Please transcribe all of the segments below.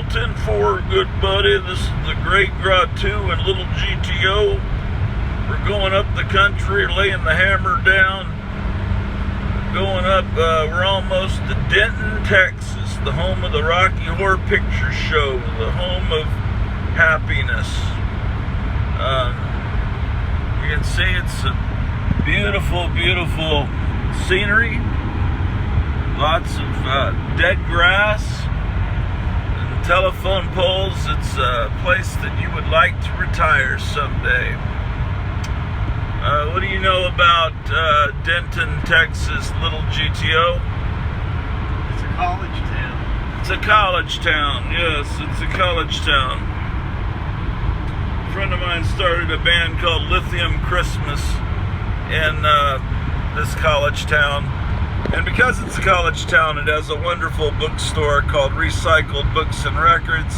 10-4, good buddy. This is the Great Gratu and Little GTO. We're going up the country, laying the hammer down. Going up, we're almost to Denton, Texas, the home of the Rocky Horror Picture Show, the home of happiness. You can see it's a beautiful, beautiful scenery. Lots of dead grass and telephone poles. It's a place that you would like to retire someday. What do you know about Denton, Texas, Little GTO? It's a college town. It's a college town, yes, it's a college town. A friend of mine started a band called Lithium Christmas in this college town. And because it's a college town, it has a wonderful bookstore called Recycled Books and Records.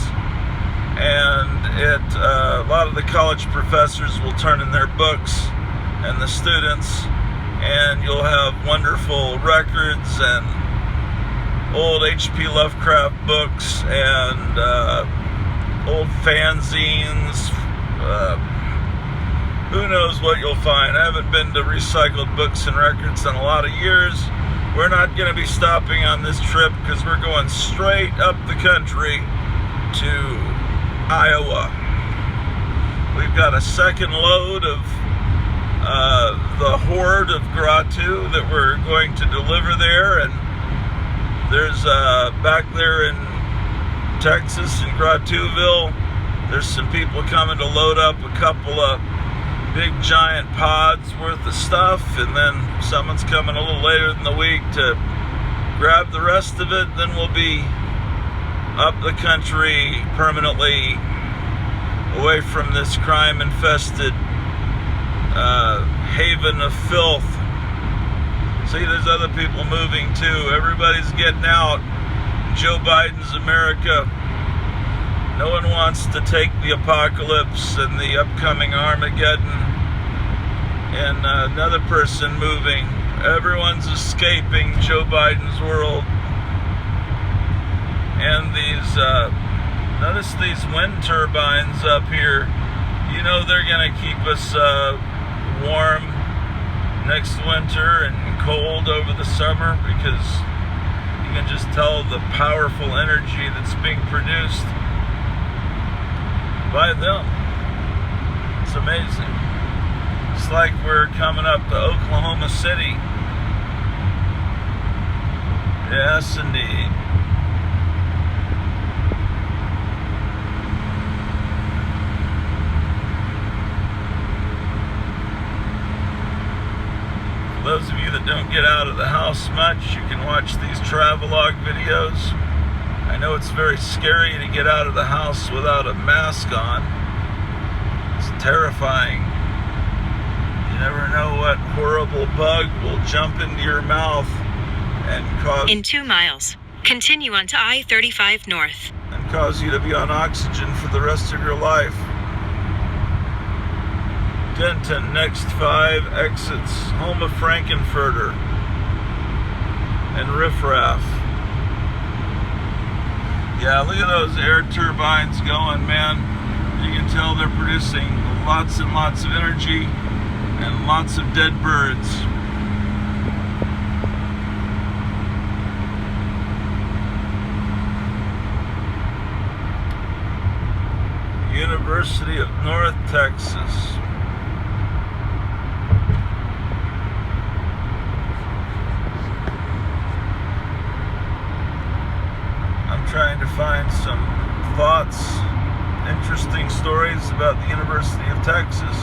And a lot of the college professors will turn in their books, and the students, and you'll have wonderful records and old H.P. Lovecraft books and old fanzines. Who knows what you'll find. I haven't been to Recycled Books and Records in a lot of years. We're not going to be stopping on this trip because we're going straight up the country to Iowa. We've got a second load of the horde of Gratu that we're going to deliver there, and there's back there in Texas in Gratuville, there's some people coming to load up a couple of big giant pods worth of stuff, and then someone's coming a little later in the week to grab the rest of it. Then we'll be up the country permanently, away from this crime infested haven of filth. See, there's other people moving too. Everybody's getting out. Joe Biden's America. No one wants to take the apocalypse and the upcoming Armageddon. And another person moving. Everyone's escaping Joe Biden's world. And these, notice these wind turbines up here. You know they're going to keep us warm next winter and cold over the summer, because you can just tell the powerful energy that's being produced by them. It's amazing. It's like we're coming up to Oklahoma City. Yes, indeed. For those of you that don't get out of the house much, you can watch these travelogue videos. I know it's very scary to get out of the house without a mask on. It's terrifying. You never know what horrible bug will jump into your mouth and cause... In 2 miles, continue onto I-35 North. And cause you to be on oxygen for the rest of your life. Denton, next 5 exits, home of Frankenfurter and Riff Raff. Yeah, look at those air turbines going, man. You can tell they're producing lots and lots of energy and lots of dead birds. University of North Texas. Trying to find some thoughts, interesting stories about the University of Texas.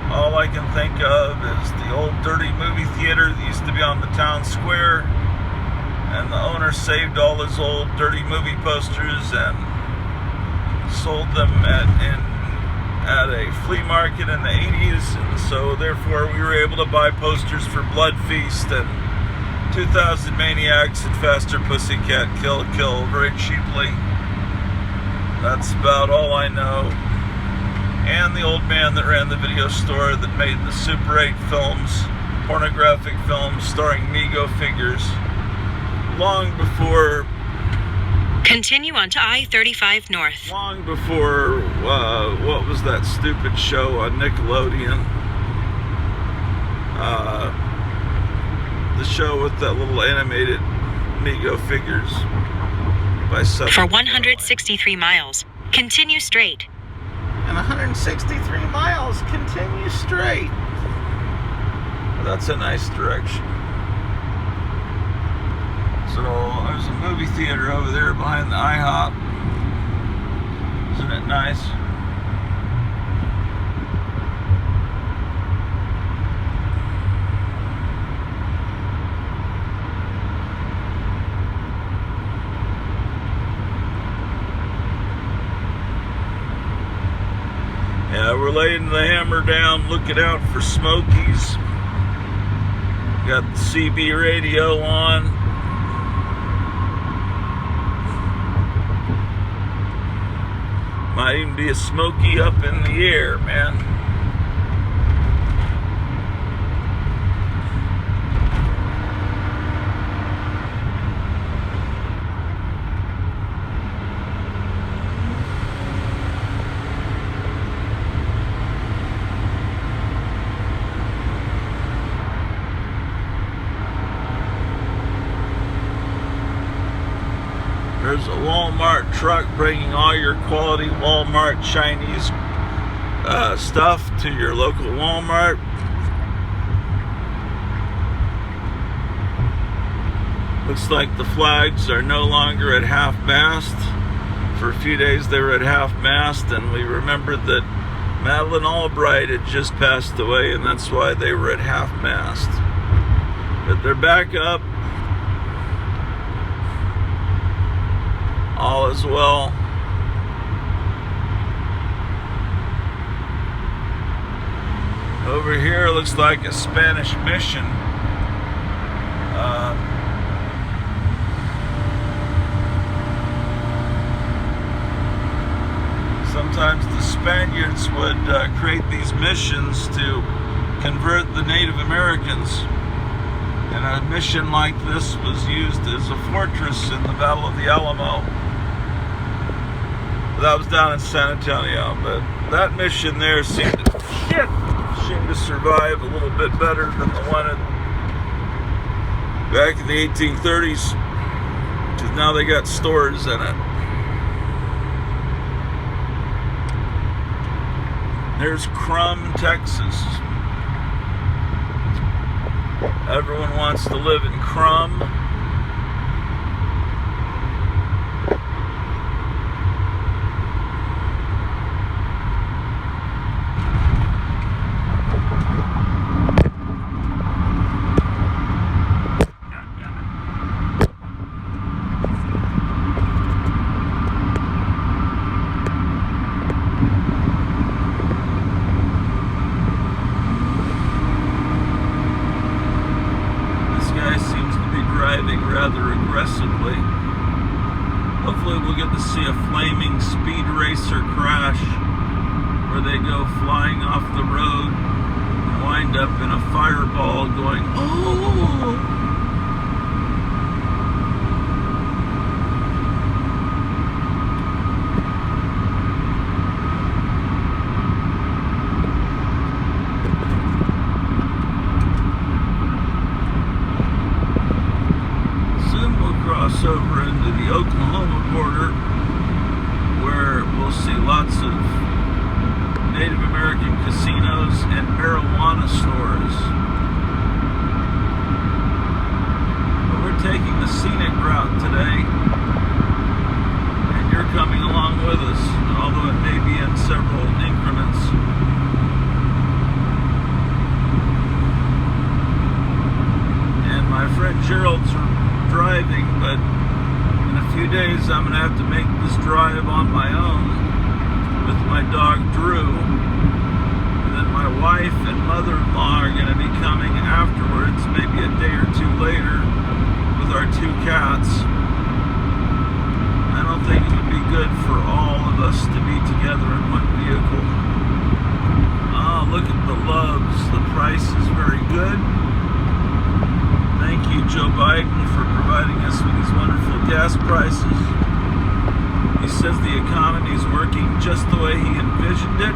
All I can think of is the old dirty movie theater that used to be on the town square, and the owner saved all his old dirty movie posters and sold them at a flea market in the 80s, and so therefore we were able to buy posters for Blood Feast and 2000 Maniacs and Faster Pussycat Kill Kill very cheaply. That's about all I know. And the old man that ran the video store that made the Super 8 films, pornographic films starring Mego figures, long before Continue onto I-35 North. Long before, what was that stupid show on Nickelodeon? The show with that little animated Mego figures by Southern For 163 miles, continue straight. And 163 miles, continue straight. That's a nice direction. So there's a movie theater over there behind the IHOP. Isn't it nice? Yeah, we're laying the hammer down, looking out for Smokies. Got the CB radio on. Might even be a Smoky up in the air, man. There's a Walmart truck bringing all your quality Walmart Chinese stuff to your local Walmart. Looks like the flags are no longer at half-mast. For a few days they were at half-mast, and we remembered that Madeleine Albright had just passed away, and that's why they were at half-mast. But they're back up. All is well. Over here looks like a Spanish mission. Sometimes the Spaniards would create these missions to convert the Native Americans. And a mission like this was used as a fortress in the Battle of the Alamo. That was down in San Antonio, but that mission there seemed to survive a little bit better than the one back in the 1830s, because now they got stores in it. There's Crum, Texas. Everyone wants to live in Crum. Driving rather aggressively. Hopefully we'll get to see a flaming speed racer crash where they go flying off the road and wind up in a fireball going, oh! Over into the Oklahoma border, where we'll see lots of Native American casinos and marijuana stores. But we're taking the scenic route today, and you're coming along with us, although it may be in several increments. And my friend Gerald's driving, but in a few days I'm going to have to make this drive on my own with my dog Drew, and then my wife and mother-in-law are going to be coming afterwards, maybe a day or two later, with our 2 cats. I don't think it would be good for all of us to be together in one vehicle. Oh, look at the Loves. The price is very good. Thank you, Joe Biden, for providing us with these wonderful gas prices. says the economy is working just the way he envisioned it,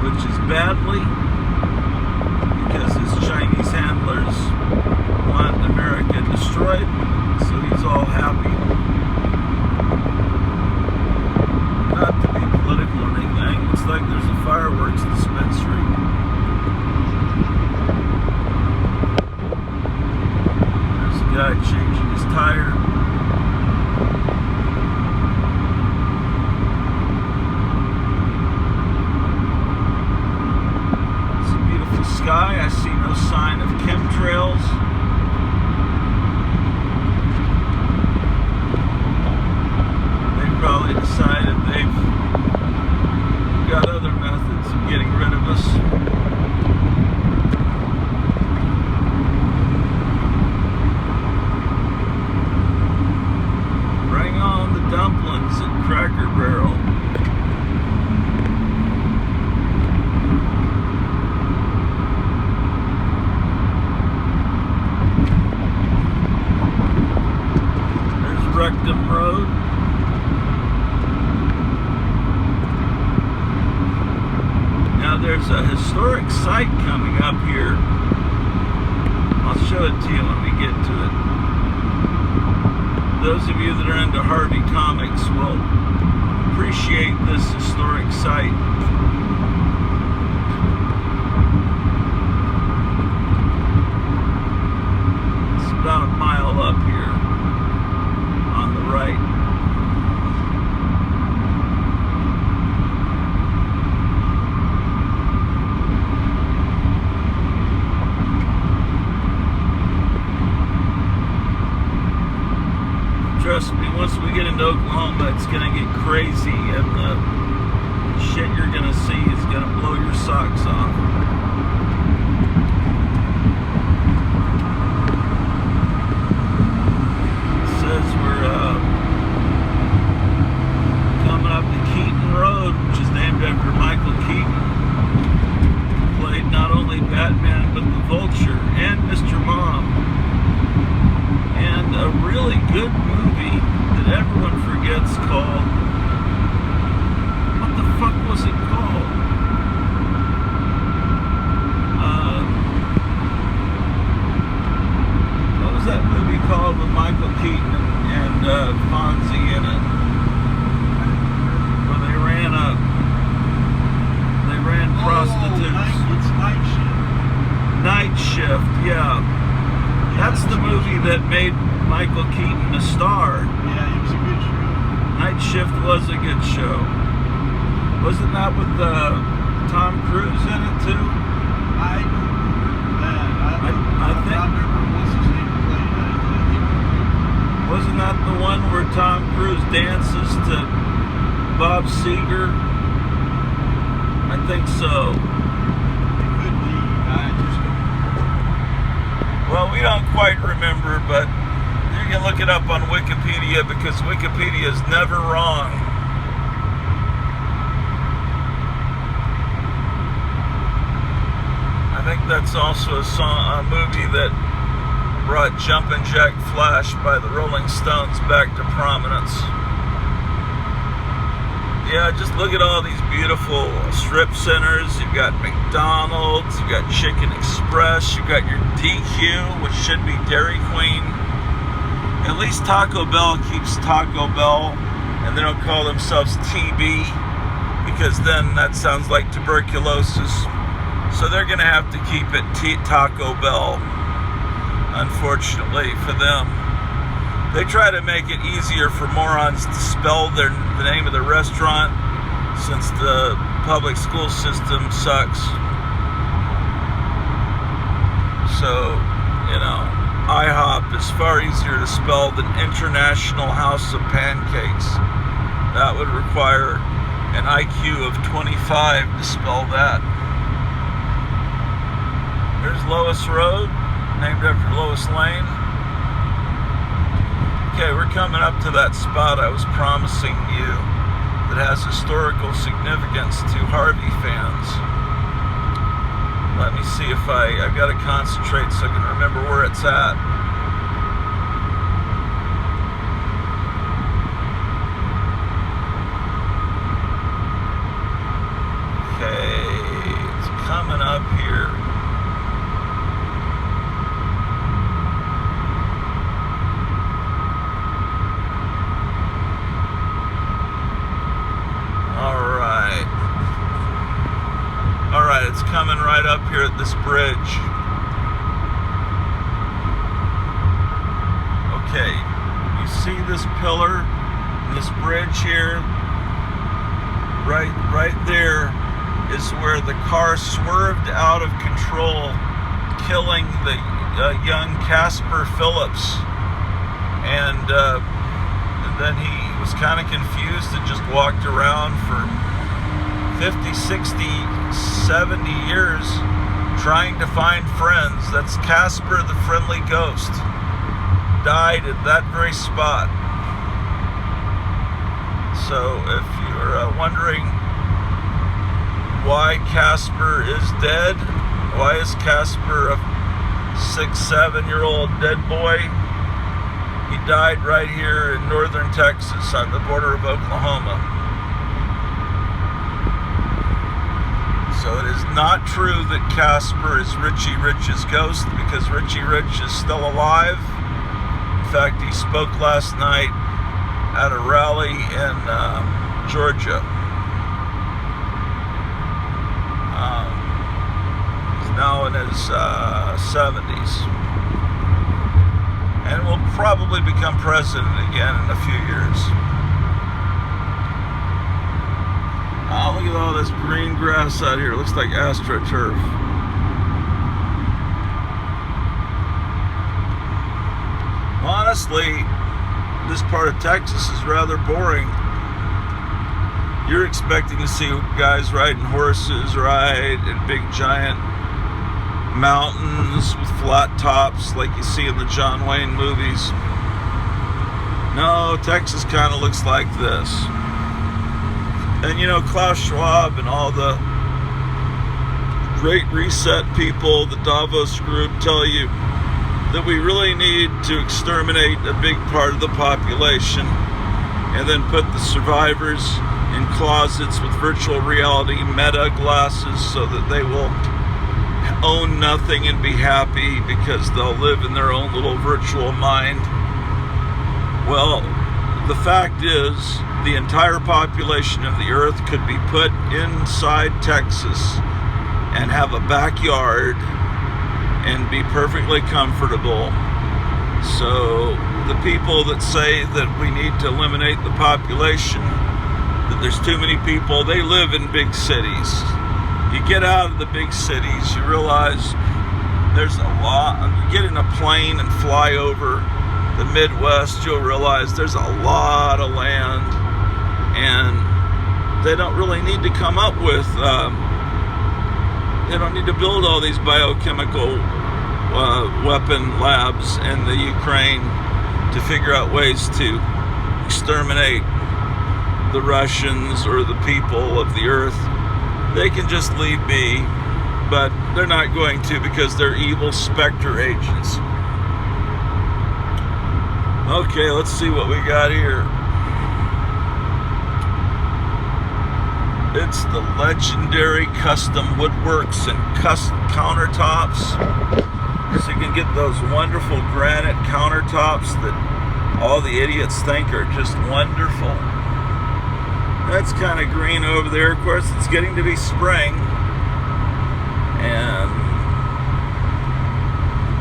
which is badly, because his Chinese handlers want America destroyed, so he's all happy. Not to be political or anything, looks like there's a fireworks dispensary. There's a guy changing his tire. It's a beautiful sky. I see no sign of chemtrails. They probably decided they've got other methods of getting rid of us. Bring on the dumplings at Cracker Barrel. There's Rectum Road. Now there's a historic site coming up here. I'll show it to you when we get to it. Those of you that are into Harvey Comics will appreciate this historic site. It's about a mile up here on the right. Trust me, once we get into Oklahoma, it's going to get crazy, and the shit you're going to see is going to blow your socks off. It says we're coming up to Keaton Road, which is named after Michael Keaton, who played not only Batman, but the Vulture and Mr. Mom. And a really good movie that everyone forgets called, what the fuck was it called? What was that movie called with Michael Keaton and Fonzie in it? Where they ran prostitutes. It's Night Shift. Night Shift, yeah. That's the movie that made Michael Keaton a star. Yeah, it was a good show. Night Shift was a good show. Wasn't that with Tom Cruise in it too? I don't remember that. I think. I remember what's his name played. I think Wasn't that the one where Tom Cruise dances to Bob Seger? I think so. it could be. I just don't remember. Well, we don't quite remember, but you can look it up on Wikipedia, because Wikipedia is never wrong. I think that's also a movie that brought Jumpin' Jack Flash by the Rolling Stones back to prominence. Yeah, just look at all these beautiful strip centers. You've got McDonald's, you've got Chicken Express, you've got your DQ, which should be Dairy Queen. At least Taco Bell keeps Taco Bell, and they don't call themselves TB, because then that sounds like tuberculosis. So they're going to have to keep it Taco Bell, unfortunately for them. They try to make it easier for morons to spell the name of the restaurant, since the public school system sucks. So, you know, IHOP is far easier to spell than International House of Pancakes. That would require an IQ of 25 to spell that. There's Lois Road, named after Lois Lane. Okay, we're coming up to that spot I was promising you that has historical significance to Harvey fans. Let me see if I've got to concentrate so I can remember where it's at. right up here at this bridge. Okay, you see this pillar, this bridge here? Right there is where the car swerved out of control, killing the young Casper Phillips. And then he was kind of confused and just walked around for 50, 60, 70 years trying to find friends. That's Casper the Friendly Ghost. Died at that very spot. So if you're wondering why Casper is dead, why is Casper a 6-7-year-old dead boy? He died right here in northern Texas on the border of Oklahoma. So it is not true that Casper is Richie Rich's ghost, because Richie Rich is still alive. In fact, he spoke last night at a rally in Georgia. He's now in his 70s. And will probably become president again in a few years. Oh, look at all this green grass out here. It looks like AstroTurf. Honestly, this part of Texas is rather boring. You're expecting to see guys riding horses, ride in big giant mountains with flat tops like you see in the John Wayne movies. No, Texas kind of looks like this. And you know, Klaus Schwab and all the Great Reset people, the Davos group, tell you that we really need to exterminate a big part of the population and then put the survivors in closets with virtual reality meta glasses so that they will own nothing and be happy because they'll live in their own little virtual mind. Well, the fact is, the entire population of the earth could be put inside Texas and have a backyard and be perfectly comfortable. So the people that say that we need to eliminate the population, that there's too many people, they live in big cities. You get out of the big cities, you realize there's a lot. You get in a plane and fly over the Midwest, you'll realize there's a lot of land, and they don't really need to come up with, they don't need to build all these biochemical weapon labs in the Ukraine to figure out ways to exterminate the Russians or the people of the earth. They can just leave be, but they're not going to, because they're evil specter agents. Okay, let's see what we got here. It's the legendary Custom Woodworks and Custom Countertops. So you can get those wonderful granite countertops that all the idiots think are just wonderful. That's kind of green over there. Of course, it's getting to be spring. And,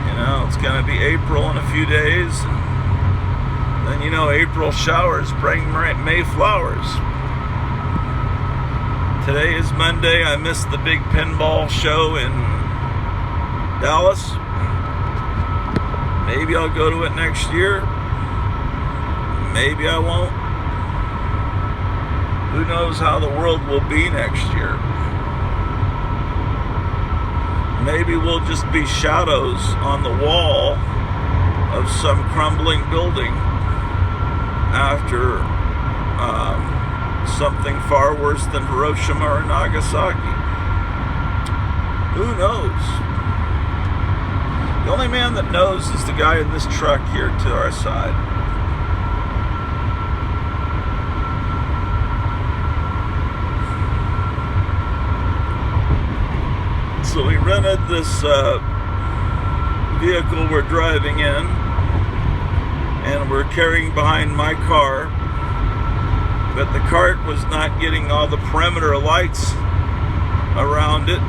you know, it's going to be April in a few days. And then, you know, April showers bring May flowers. Today is Monday. I missed the big pinball show in Dallas. Maybe I'll go to it next year. Maybe I won't. Who knows how the world will be next year? Maybe we'll just be shadows on the wall of some crumbling building after something far worse than Hiroshima or Nagasaki. Who knows? The only man that knows is the guy in this truck here to our side. So we rented this vehicle we're driving in, and we're carrying behind my car, but the cart was not getting all the perimeter lights around it,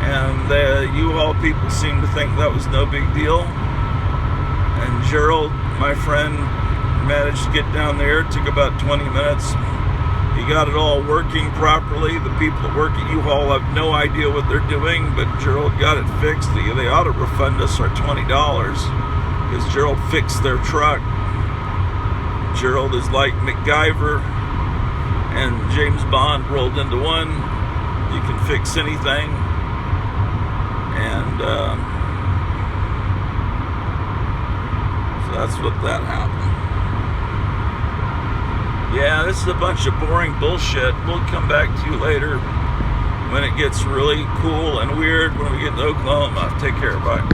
And the U-Haul people seemed to think that was no big deal. And Gerald, my friend, managed to get down there. It took about 20 minutes. He got it all working properly. The people that work at U-Haul have no idea what they're doing, but Gerald got it fixed. They ought to refund us our $20 because Gerald fixed their truck. Gerald is like MacGyver and James Bond rolled into one. You can fix anything. And so that's what that happened. Yeah, this is a bunch of boring bullshit. We'll come back to you later when it gets really cool and weird when we get to Oklahoma. Take care, bye.